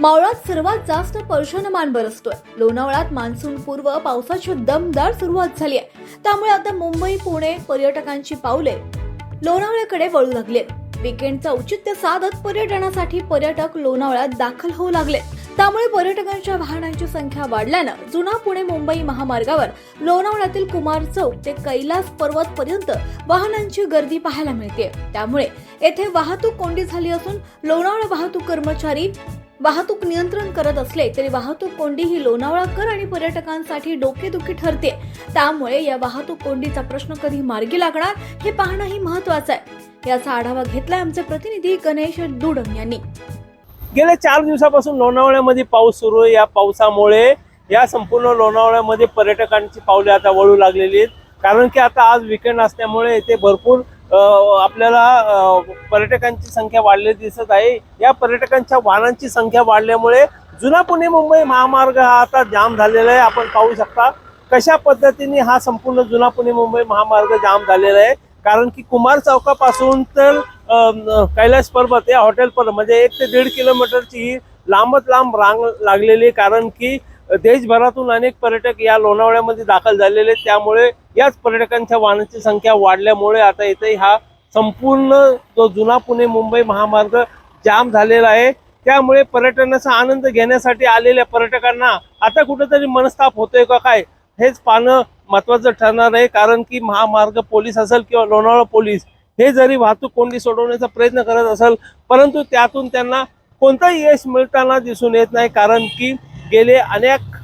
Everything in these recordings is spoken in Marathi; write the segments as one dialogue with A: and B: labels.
A: मावळात सर्वात जास्त पर्जन्यमान बरसतोय। लोणावळ्यात मान्सून पूर्व पावसाची दमदार सुरुवात झाली आहे। त्यामुळे आता मुंबई पुणे पर्यटकांची पावले लोणावळ्याकडे वळू लागली आहेत। वीकेंडचं औचित्य साधत पर्यटनासाठी पर्यटक लोणावळ्यात दाखल होऊ लागले। त्यामुळे पर्यटकांच्या वाहनांची संख्या वाढल्यानं जुना पुणे मुंबई महामार्गावर लोणावळ्यातील कुमार चौक ते कैलास पर्वत पर्यंत वाहनांची गर्दी पाहायला मिळते। त्यामुळे येथे वाहतूक कोंडी झाली असून लोणावळा वाहतूक कर्मचारी वाहतूक नियंत्रण करत असले तरी वाहतूक कोंडी ही लोणावळाकर आणि पर्यटकांसाठी डोकेदुखी ठरते। त्यामुळे या वाहतूक कोंडीचा प्रश्न कधी मार्गी लागणार हे पाहणंही महत्त्वाचं आहे। याचा आढावा घेतलाय आमचे प्रतिनिधी गणेश दुडम यांनी।
B: गेल्या 4 दिवसापासून लोणावळ्यामध्ये पाऊस सुरू आहे। या पावसामुळे या संपूर्ण लोणावळ्यामध्ये पर्यटकांची पावले आता वळू लागलेली आहेत। कारण की आता आज वीकेंड असल्यामुळे येथे भरपूर आपल्याला पर्यटकांची संख्या वाढलेली दिसत आहे। या पर्यटकांच्या वाहनांची संख्या वाढल्यामुळे जुना पुणे मुंबई महामार्ग हा आता जाम झालेला आहे। आपण पाहू शकता कशा पद्धतीने हा संपूर्ण जुना पुणे मुंबई महामार्ग जाम झालेला आहे। कारण की कुमार चौकापासून तर कैलास पर्वत या हॉटेलपर्यंत म्हणजे 1 ते 1.5 किलोमीटरची लांबच लांब रांग लागलेली आहे। कारण की देशभरातून अनेक पर्यटक या लोणावळ्यामध्ये दाखल झालेले आहेत। त्यामुळे याच पर्यटकांच्या वाहनांची संख्या वाढल्यामुळे आता इथे हा संपूर्ण जो जुना पुणे मुंबई महामार्ग जाम झालेला आहे। त्यामुळे पर्यटनाचा आनंद घेण्यासाठी आलेल्या पर्यटकांना आता कुठेतरी मनस्ताप होतोय का काय हेच पाहणं महत्त्वाचं ठरणार आहे। कारण की महामार्ग पोलीस असेल किंवा लोणावळा पोलीस हे जरी वाहतूक कोंडी सोडवण्याचा प्रयत्न करत असेल परंतु त्यातून त्यांना कोणतंही यश मिळताना दिसून येत नाही। कारण की गेले अनेक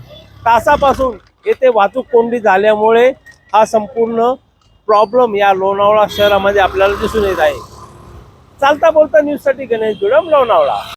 B: तासापासून येथे वाहतूक कोंडी झाल्यामुळे हा संपूर्ण प्रॉब्लेम या लोणावळा शहरामध्ये आपल्याला दिसून येत आहे। चालता बोलता न्यूजसाठी गणेश दुडम, लोणावळा।